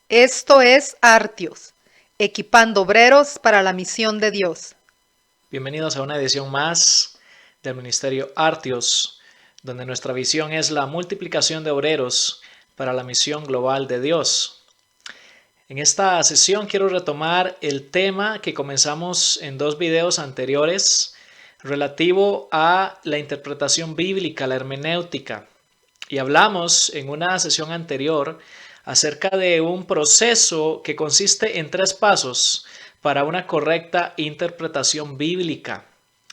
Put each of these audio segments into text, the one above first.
Esto es Artios, equipando obreros para la misión de Dios. Bienvenidos a una edición más del Ministerio Artios, donde nuestra visión es la multiplicación de obreros para la misión global de Dios. En esta sesión quiero retomar el tema que comenzamos en dos videos anteriores relativo a la interpretación bíblica, la hermenéutica. Y hablamos en una sesión anterior acerca de un proceso que consiste en 3 pasos para una correcta interpretación bíblica.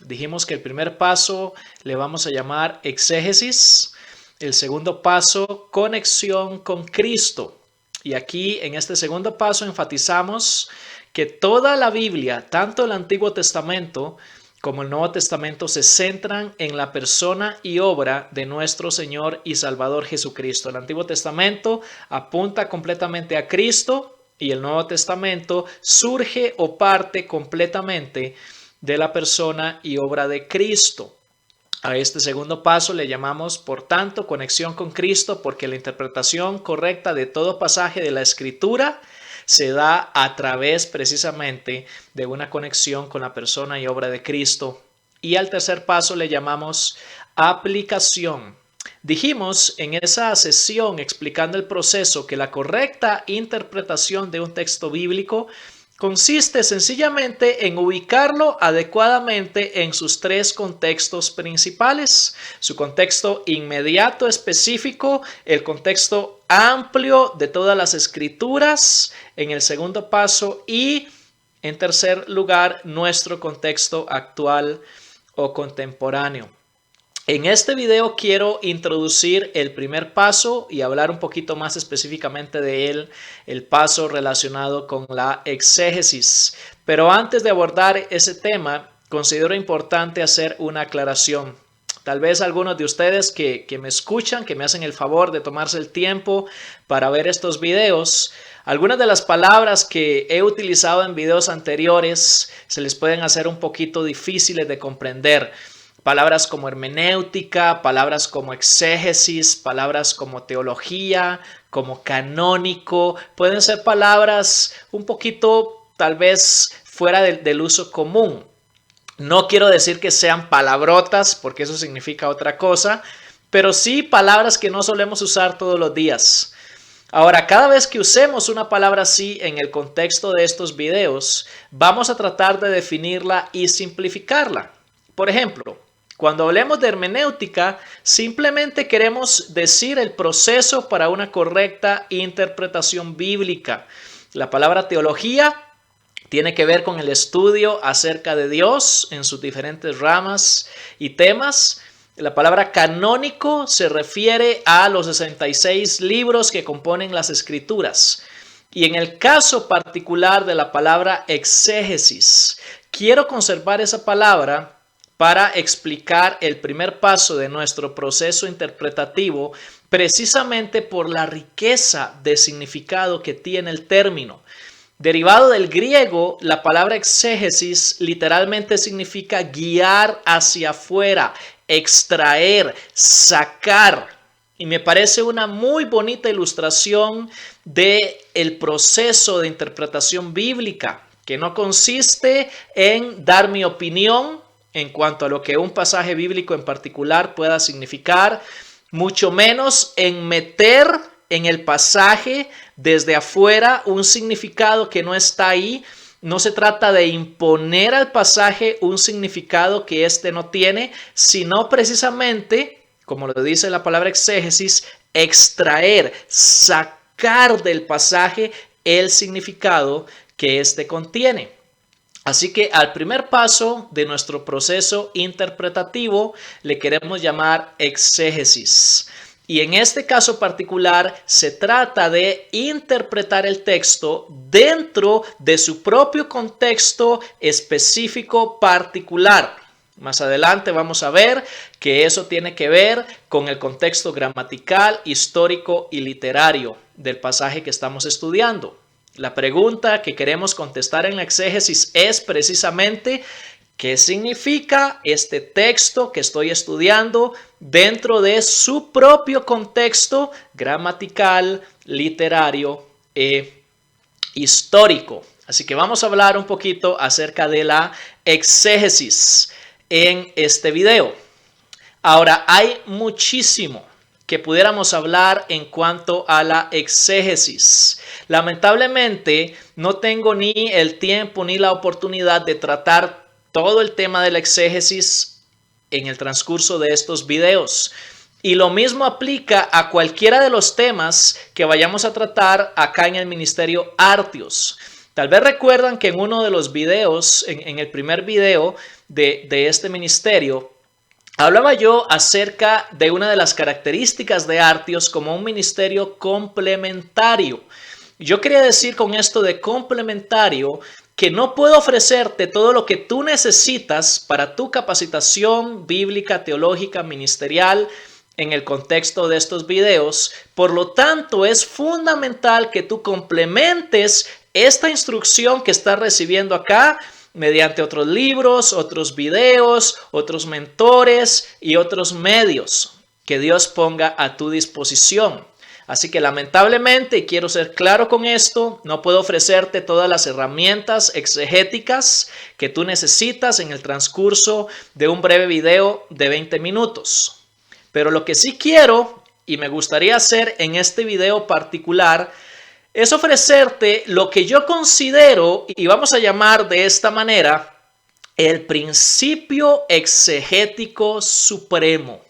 Dijimos que el primer paso le vamos a llamar exégesis, el segundo paso conexión con Cristo. Y aquí en este segundo paso enfatizamos que toda la Biblia, tanto el Antiguo Testamento como el Nuevo Testamento, se centran en la persona y obra de nuestro Señor y Salvador Jesucristo. El Antiguo Testamento apunta completamente a Cristo y el Nuevo Testamento surge o parte completamente de la persona y obra de Cristo. A este segundo paso le llamamos, por tanto, conexión con Cristo, porque la interpretación correcta de todo pasaje de la Escritura se da a través precisamente de una conexión con la persona y obra de Cristo. Y al tercer paso le llamamos aplicación. Dijimos en esa sesión explicando el proceso que la correcta interpretación de un texto bíblico consiste sencillamente en ubicarlo adecuadamente en sus 3 contextos principales: su contexto inmediato específico, el contexto amplio de todas las escrituras en el segundo paso y, en tercer lugar, nuestro contexto actual o contemporáneo. En este video quiero introducir el primer paso y hablar un poquito más específicamente de él, el paso relacionado con la exégesis. Pero antes de abordar ese tema, considero importante hacer una aclaración. Tal vez algunos de ustedes que me escuchan, que me hacen el favor de tomarse el tiempo para ver estos videos, algunas de las palabras que he utilizado en videos anteriores se les pueden hacer un poquito difíciles de comprender. Palabras como hermenéutica, palabras como exégesis, palabras como teología, como canónico, pueden ser palabras un poquito tal vez fuera del uso común. No quiero decir que sean palabrotas, porque eso significa otra cosa, pero sí palabras que no solemos usar todos los días. Ahora, cada vez que usemos una palabra así en el contexto de estos videos, vamos a tratar de definirla y simplificarla. Por ejemplo, cuando hablemos de hermenéutica, simplemente queremos decir el proceso para una correcta interpretación bíblica. La palabra teología tiene que ver con el estudio acerca de Dios en sus diferentes ramas y temas. La palabra canónico se refiere a los 66 libros que componen las escrituras. Y en el caso particular de la palabra exégesis, quiero conservar esa palabra para explicar el primer paso de nuestro proceso interpretativo, precisamente por la riqueza de significado que tiene el término. Derivado del griego, la palabra exégesis literalmente significa guiar hacia afuera, extraer, sacar. Y me parece una muy bonita ilustración del proceso de interpretación bíblica, que no consiste en dar mi opinión en cuanto a lo que un pasaje bíblico en particular pueda significar, mucho menos en meter en el pasaje desde afuera un significado que no está ahí. No se trata de imponer al pasaje un significado que éste no tiene, sino precisamente, como lo dice la palabra exégesis, extraer, sacar del pasaje el significado que éste contiene. Así que al primer paso de nuestro proceso interpretativo le queremos llamar exégesis. Y en este caso particular se trata de interpretar el texto dentro de su propio contexto específico particular. Más adelante vamos a ver que eso tiene que ver con el contexto gramatical, histórico y literario del pasaje que estamos estudiando. La pregunta que queremos contestar en la exégesis es precisamente: ¿qué significa este texto que estoy estudiando dentro de su propio contexto gramatical, literario e histórico. Así que vamos a hablar un poquito acerca de la exégesis en este video. Ahora, hay muchísimo que pudiéramos hablar en cuanto a la exégesis. Lamentablemente, no tengo ni el tiempo ni la oportunidad de tratar todo el tema de la exégesis en el transcurso de estos videos. Y lo mismo aplica a cualquiera de los temas que vayamos a tratar acá en el Ministerio Artios. Tal vez recuerdan que en uno de los videos, en el primer video de este ministerio, hablaba yo acerca de una de las características de Artios como un ministerio complementario. Yo quería decir con esto de complementario que no puedo ofrecerte todo lo que tú necesitas para tu capacitación bíblica, teológica, ministerial en el contexto de estos videos. Por lo tanto, es fundamental que tú complementes esta instrucción que estás recibiendo acá mediante otros libros, otros videos, otros mentores y otros medios que Dios ponga a tu disposición. Así que lamentablemente, y quiero ser claro con esto, no puedo ofrecerte todas las herramientas exegéticas que tú necesitas en el transcurso de un breve video de 20 minutos. Pero lo que sí quiero y me gustaría hacer en este video particular es ofrecerte lo que yo considero, y vamos a llamar de esta manera, el principio exegético supremo.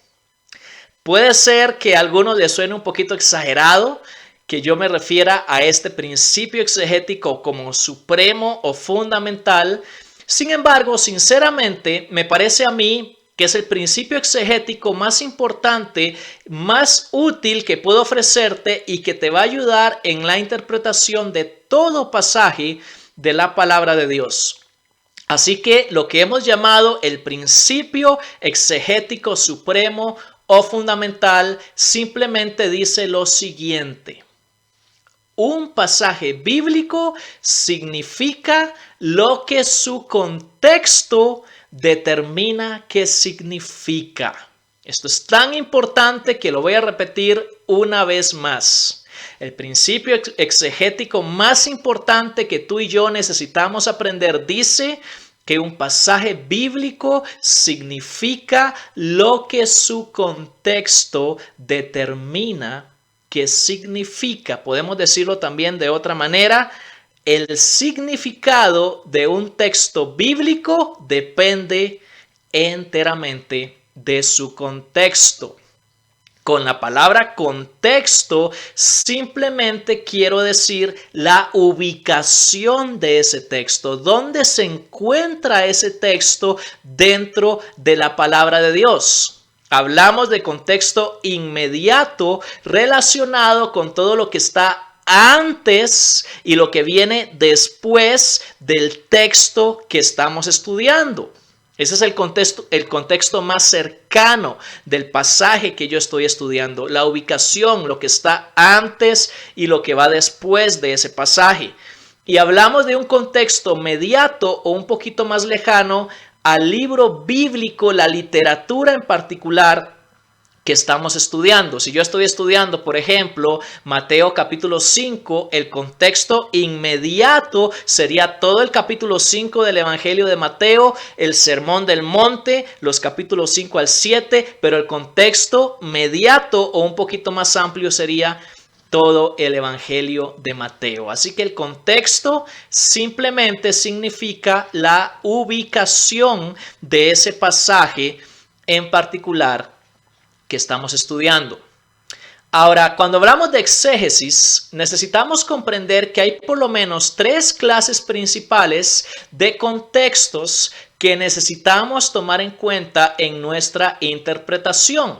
Puede ser que a algunos les suene un poquito exagerado que yo me refiera a este principio exegético como supremo o fundamental. Sin embargo, sinceramente, me parece a mí que es el principio exegético más importante, más útil que puedo ofrecerte y que te va a ayudar en la interpretación de todo pasaje de la palabra de Dios. Así que lo que hemos llamado el principio exegético supremo o fundamental simplemente dice lo siguiente: un pasaje bíblico significa lo que su contexto determina qué significa. Esto es tan importante que lo voy a repetir una vez más. El principio exegético más importante que tú y yo necesitamos aprender dice que un pasaje bíblico significa lo que su contexto determina qué significa. Podemos decirlo también de otra manera: el significado de un texto bíblico depende enteramente de su contexto. Con la palabra contexto simplemente quiero decir la ubicación de ese texto, dónde se encuentra ese texto dentro de la palabra de Dios. Hablamos de contexto inmediato relacionado con todo lo que está antes y lo que viene después del texto que estamos estudiando. Ese es el contexto más cercano del pasaje que yo estoy estudiando, la ubicación, lo que está antes y lo que va después de ese pasaje. Y hablamos de un contexto mediato o un poquito más lejano al libro bíblico, la literatura en particular que estamos estudiando. Si yo estoy estudiando, por ejemplo, Mateo capítulo 5, el contexto inmediato sería todo el capítulo 5 del Evangelio de Mateo, el Sermón del Monte, los capítulos 5 al 7, pero el contexto mediato o un poquito más amplio sería todo el Evangelio de Mateo. Así que el contexto simplemente significa la ubicación de ese pasaje en particular que estamos estudiando. Ahora, cuando hablamos de exégesis, necesitamos comprender que hay por lo menos 3 clases principales de contextos que necesitamos tomar en cuenta en nuestra interpretación.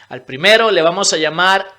Al primero le vamos a llamar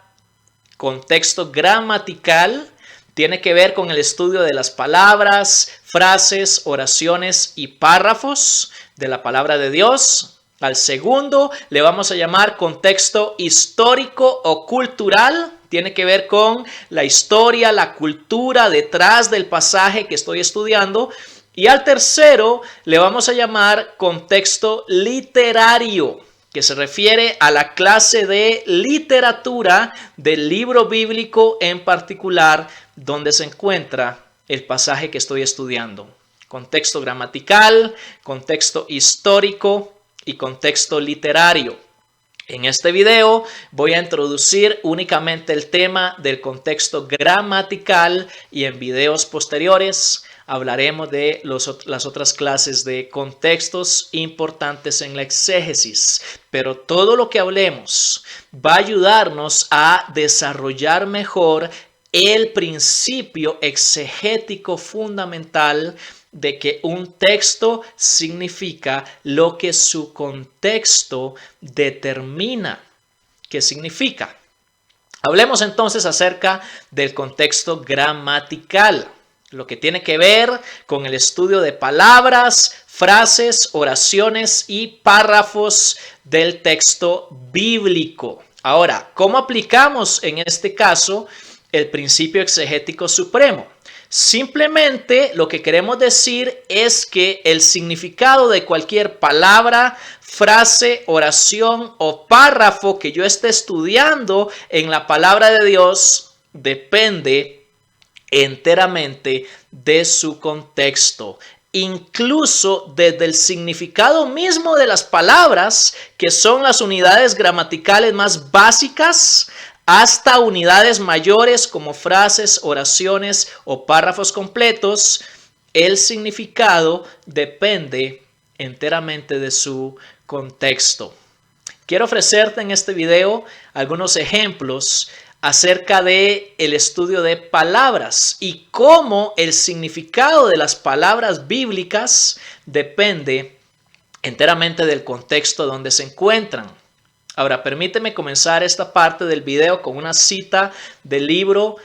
contexto gramatical. Tiene que ver con el estudio de las palabras, frases, oraciones y párrafos de la palabra de Dios. Al segundo le vamos a llamar contexto histórico o cultural. Tiene que ver con la historia, la cultura detrás del pasaje que estoy estudiando. Y al tercero le vamos a llamar contexto literario, que se refiere a la clase de literatura del libro bíblico, en particular donde se encuentra el pasaje que estoy estudiando. Contexto gramatical, contexto histórico y contexto literario. En este video voy a introducir únicamente el tema del contexto gramatical y en videos posteriores hablaremos de las otras clases de contextos importantes en la exégesis. Pero todo lo que hablemos va a ayudarnos a desarrollar mejor el principio exegético fundamental de que un texto significa lo que su contexto determina que significa. Hablemos entonces acerca del contexto gramatical, lo que tiene que ver con el estudio de palabras, frases, oraciones y párrafos del texto bíblico. Ahora, ¿cómo aplicamos en este caso el principio exegético supremo? Simplemente lo que queremos decir es que el significado de cualquier palabra, frase, oración o párrafo que yo esté estudiando en la palabra de Dios depende enteramente de su contexto. Incluso desde el significado mismo de las palabras, que son las unidades gramaticales más básicas, hasta unidades mayores como frases, oraciones o párrafos completos, el significado depende enteramente de su contexto. Quiero ofrecerte en este video algunos ejemplos acerca de el estudio de palabras y cómo el significado de las palabras bíblicas depende enteramente del contexto donde se encuentran. Ahora, permíteme comenzar esta parte del video con una cita del libro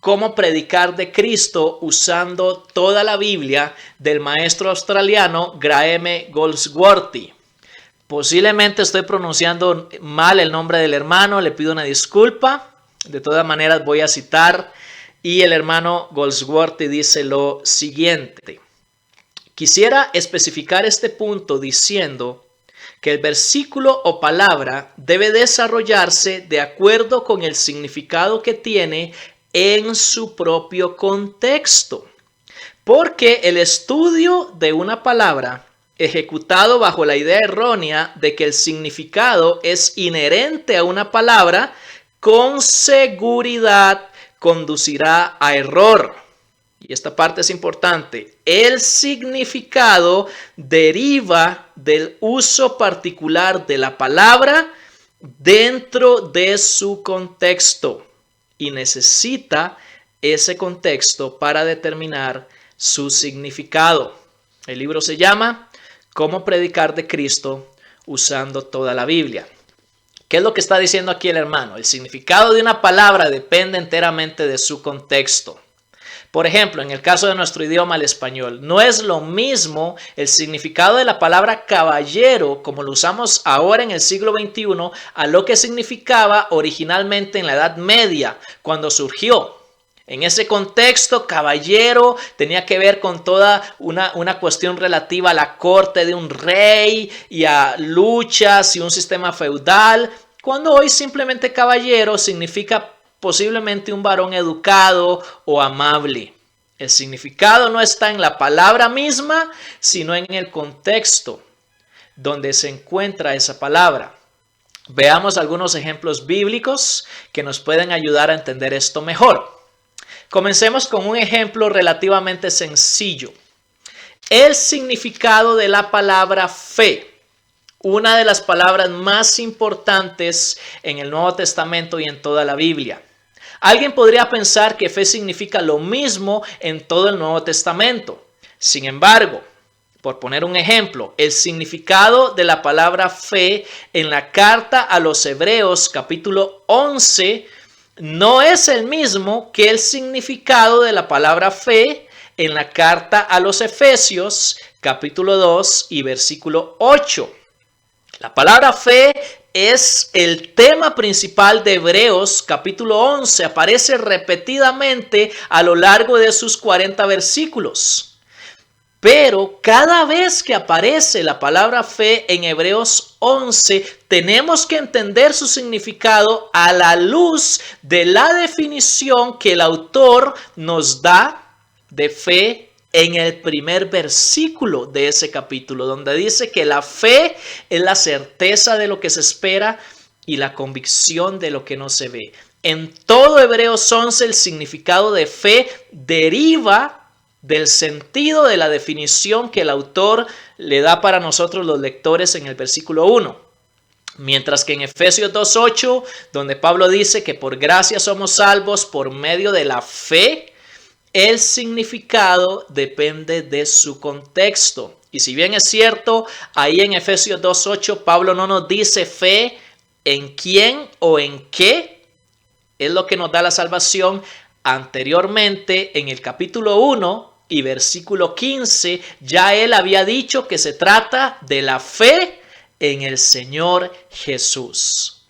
Cómo predicar de Cristo usando toda la Biblia del maestro australiano Graham Goldsworthy. Posiblemente estoy pronunciando mal el nombre del hermano, le pido una disculpa. De todas maneras voy a citar y el hermano Goldsworthy dice lo siguiente. Quisiera especificar este punto diciendo que el versículo o palabra debe desarrollarse de acuerdo con el significado que tiene en su propio contexto. Porque el estudio de una palabra ejecutado bajo la idea errónea de que el significado es inherente a una palabra, con seguridad conducirá a error. Y esta parte es importante. El significado deriva del uso particular de la palabra dentro de su contexto y necesita ese contexto para determinar su significado. El libro se llama Cómo predicar de Cristo usando toda la Biblia. ¿Qué es lo que está diciendo aquí el hermano? El significado de una palabra depende enteramente de su contexto. Por ejemplo, en el caso de nuestro idioma, el español, no es lo mismo el significado de la palabra caballero, como lo usamos ahora en el siglo XXI, a lo que significaba originalmente en la Edad Media, cuando surgió. En ese contexto, caballero tenía que ver con toda una cuestión relativa a la corte de un rey y a luchas y un sistema feudal, cuando hoy simplemente caballero significa posiblemente un varón educado o amable. El significado no está en la palabra misma, sino en el contexto donde se encuentra esa palabra. Veamos algunos ejemplos bíblicos que nos pueden ayudar a entender esto mejor. Comencemos con un ejemplo relativamente sencillo. El significado de la palabra fe. Una de las palabras más importantes en el Nuevo Testamento y en toda la Biblia. Alguien podría pensar que fe significa lo mismo en todo el Nuevo Testamento. Sin embargo, por poner un ejemplo, el significado de la palabra fe en la carta a los Hebreos capítulo 11 no es el mismo que el significado de la palabra fe en la carta a los Efesios capítulo 2 y versículo 8. La palabra fe es el tema principal de Hebreos capítulo 11. Aparece repetidamente a lo largo de sus 40 versículos. Pero cada vez que aparece la palabra fe en Hebreos 11, tenemos que entender su significado a la luz de la definición que el autor nos da de fe en el primer versículo de ese capítulo, donde dice que la fe es la certeza de lo que se espera y la convicción de lo que no se ve. En todo Hebreos 11 el significado de fe deriva del sentido de la definición que el autor le da para nosotros los lectores en el versículo 1. Mientras que en Efesios 2:8, donde Pablo dice que por gracia somos salvos por medio de la fe, el significado depende de su contexto. Y si bien es cierto, ahí en Efesios 2:8 Pablo no nos dice fe en quién o en qué es lo que nos da la salvación. Anteriormente, en el capítulo 1 y versículo 15, ya él había dicho que se trata de la fe en el Señor Jesús.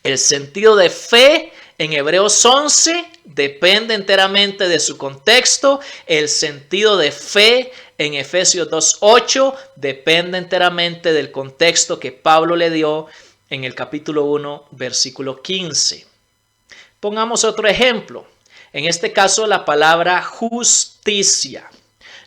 El sentido de fe en Hebreos 11 depende enteramente de su contexto. El sentido de fe en Efesios 2:8 depende enteramente del contexto que Pablo le dio en el capítulo 1, versículo 15. Pongamos otro ejemplo. En este caso, la palabra justicia.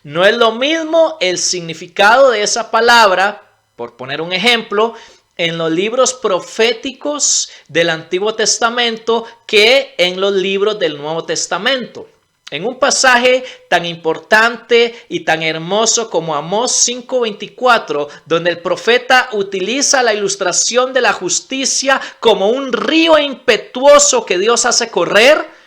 No es lo mismo el significado de esa palabra, por poner un ejemplo, en los libros proféticos del Antiguo Testamento que en los libros del Nuevo Testamento. En un pasaje tan importante y tan hermoso como Amós 5:24, donde el profeta utiliza la ilustración de la justicia como un río impetuoso que Dios hace correr,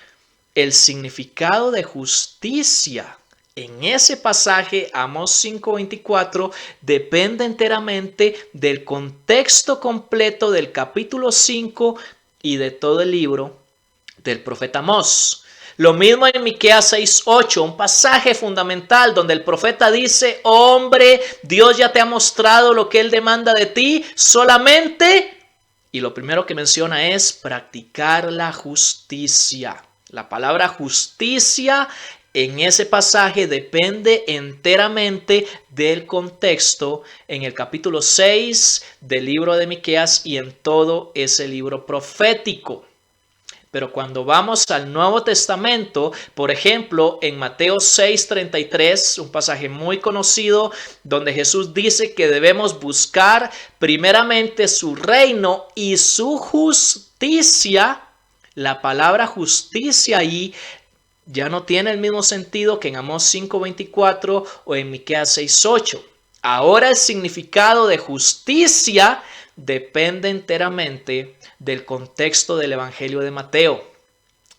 el significado de justicia en ese pasaje, Amós 5:24, depende enteramente del contexto completo del capítulo 5 y de todo el libro del profeta Amós. Lo mismo en Miqueas 6:8, un pasaje fundamental donde el profeta dice: hombre, Dios ya te ha mostrado lo que Él demanda de ti, solamente, y lo primero que menciona es practicar la justicia. La palabra justicia en ese pasaje depende enteramente del contexto en el capítulo 6 del libro de Miqueas y en todo ese libro profético. Pero cuando vamos al Nuevo Testamento, por ejemplo, en Mateo 6:33, un pasaje muy conocido, donde Jesús dice que debemos buscar primeramente su reino y su justicia. La palabra justicia ahí ya no tiene el mismo sentido que en Amós 5:24 o en Miqueas 6:8. Ahora el significado de justicia depende enteramente del contexto del Evangelio de Mateo.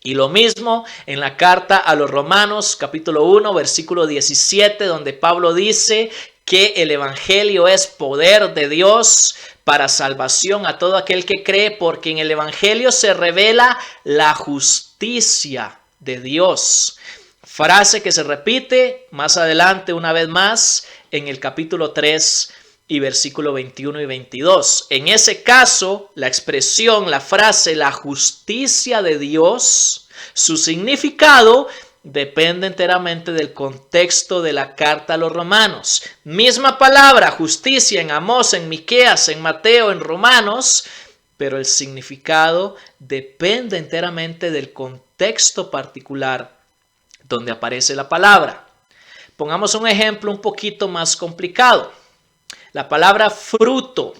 Y lo mismo en la carta a los Romanos, capítulo 1, versículo 17, donde Pablo dice que el Evangelio es poder de Dios para salvación a todo aquel que cree, porque en el Evangelio se revela la justicia de Dios. Frase que se repite más adelante una vez más en el capítulo 3 y versículo 21 y 22. En ese caso, la expresión, la frase, la justicia de Dios, su significado depende enteramente del contexto de la carta a los Romanos. Misma palabra, justicia, en Amós, en Miqueas, en Mateo, en Romanos, pero el significado depende enteramente del contexto particular donde aparece la palabra. Pongamos un ejemplo un poquito más complicado. La palabra fruto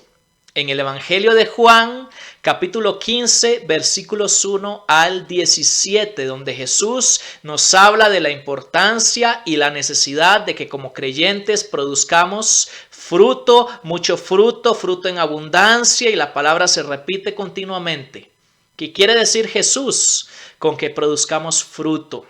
en el Evangelio de Juan, capítulo 15, versículos 1 al 17, donde Jesús nos habla de la importancia y la necesidad de que como creyentes produzcamos fruto, mucho fruto, fruto en abundancia, y la palabra se repite continuamente. ¿Qué quiere decir Jesús con que produzcamos fruto?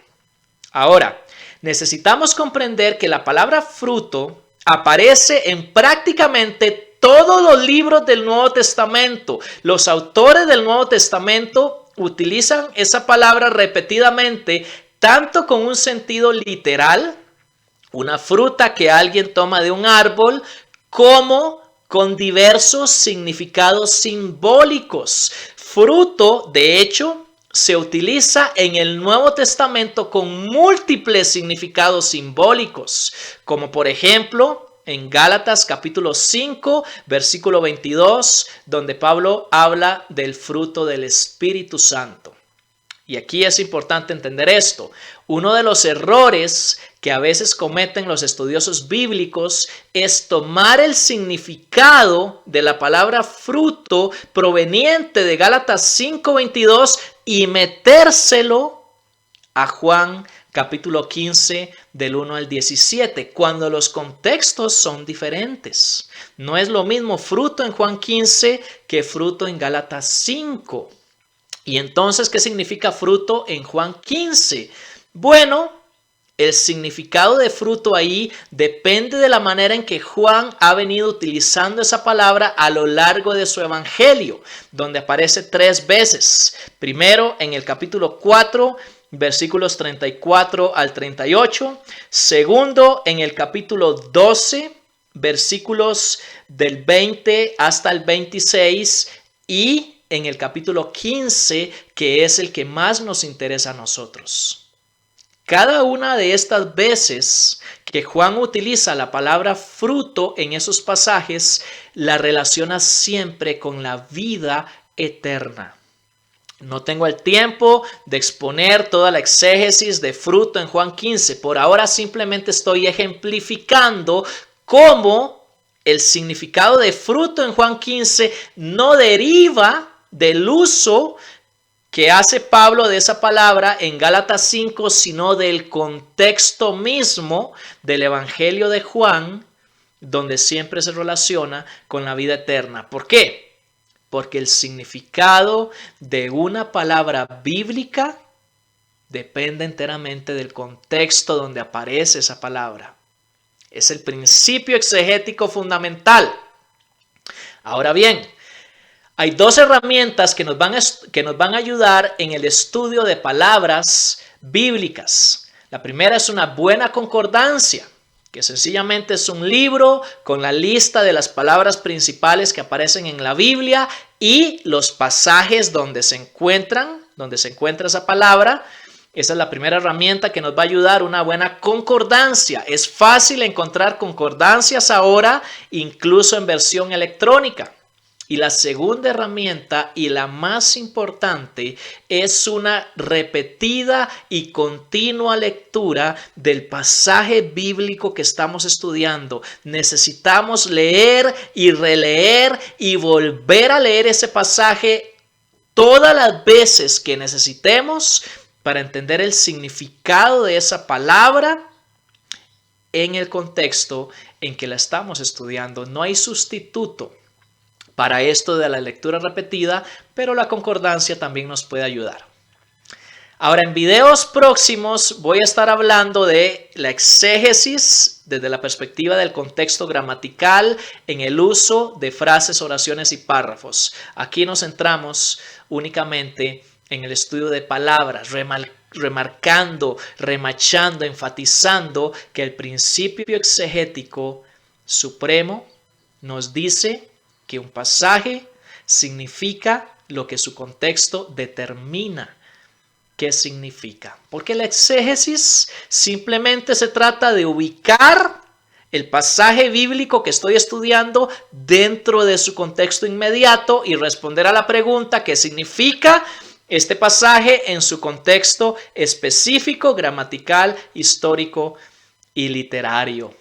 Ahora, necesitamos comprender que la palabra fruto aparece en prácticamente todos los libros del Nuevo Testamento. Los autores del Nuevo Testamento utilizan esa palabra repetidamente, tanto con un sentido literal, una fruta que alguien toma de un árbol, como con diversos significados simbólicos. Fruto, de hecho, se utiliza en el Nuevo Testamento con múltiples significados simbólicos, como por ejemplo en Gálatas capítulo 5, versículo 22, donde Pablo habla del fruto del Espíritu Santo. Y aquí es importante entender esto. Uno de los errores que a veces cometen los estudiosos bíblicos es tomar el significado de la palabra fruto proveniente de Gálatas 5:22 y metérselo a Juan capítulo 15 del 1 al 17, cuando los contextos son diferentes. No es lo mismo fruto en Juan 15 que fruto en Gálatas 5. Y entonces, ¿qué significa fruto en Juan 15? Bueno, el significado de fruto ahí depende de la manera en que Juan ha venido utilizando esa palabra a lo largo de su evangelio, donde aparece 3 veces. Primero, en el capítulo 4, versículos 34 al 38. Segundo, en el capítulo 12, versículos del 20 hasta el 26. Y en el capítulo 15, que es el que más nos interesa a nosotros. Cada una de estas veces que Juan utiliza la palabra fruto en esos pasajes, la relaciona siempre con la vida eterna. No tengo el tiempo de exponer toda la exégesis de fruto en Juan 15. Por ahora simplemente estoy ejemplificando cómo el significado de fruto en Juan 15 no deriva del uso que hace Pablo de esa palabra en Gálatas 5, sino del contexto mismo del Evangelio de Juan, donde siempre se relaciona con la vida eterna. ¿Por qué? Porque el significado de una palabra bíblica depende enteramente del contexto donde aparece esa palabra. Es el principio exegético fundamental. Ahora bien, hay 2 herramientas que nos van a ayudar en el estudio de palabras bíblicas. La primera es una buena concordancia, que sencillamente es un libro con la lista de las palabras principales que aparecen en la Biblia y los pasajes donde se encuentra esa palabra. Esa es la primera herramienta que nos va a ayudar, una buena concordancia. Es fácil encontrar concordancias ahora, incluso en versión electrónica. Y la segunda herramienta y la más importante es una repetida y continua lectura del pasaje bíblico que estamos estudiando. Necesitamos leer y releer y volver a leer ese pasaje todas las veces que necesitemos para entender el significado de esa palabra en el contexto en que la estamos estudiando. No hay sustituto para esto de la lectura repetida, pero la concordancia también nos puede ayudar. Ahora, en videos próximos voy a estar hablando de la exégesis desde la perspectiva del contexto gramatical en el uso de frases, oraciones y párrafos. Aquí nos centramos únicamente en el estudio de palabras, remarcando, remachando, enfatizando que el principio exegético supremo nos dice que un pasaje significa lo que su contexto determina qué significa. Porque la exégesis simplemente se trata de ubicar el pasaje bíblico que estoy estudiando dentro de su contexto inmediato y responder a la pregunta ¿qué significa este pasaje en su contexto específico, gramatical, histórico y literario?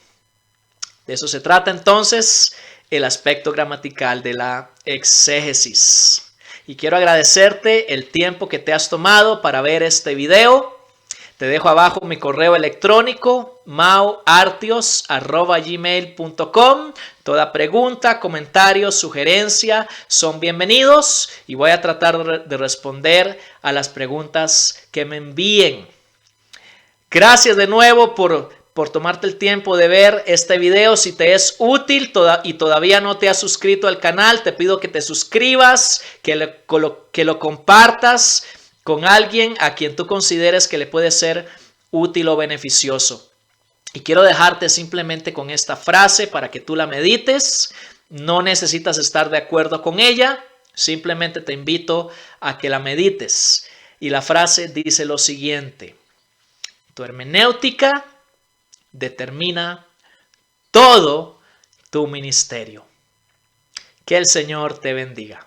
De eso se trata entonces el aspecto gramatical de la exégesis. Y quiero agradecerte el tiempo que te has tomado para ver este video. Te dejo abajo mi correo electrónico mauartios@gmail.com. Toda pregunta, comentario, sugerencia son bienvenidos y voy a tratar de responder a las preguntas que me envíen. Gracias de nuevo por tomarte el tiempo de ver este video. Si te es útil y todavía no te has suscrito al canal, te pido que te suscribas, que lo compartas con alguien a quien tú consideres que le puede ser útil o beneficioso. Y quiero dejarte simplemente con esta frase para que tú la medites. No necesitas estar de acuerdo con ella, simplemente te invito a que la medites. Y la frase dice lo siguiente: tu hermenéutica determina todo tu ministerio. Que el Señor te bendiga.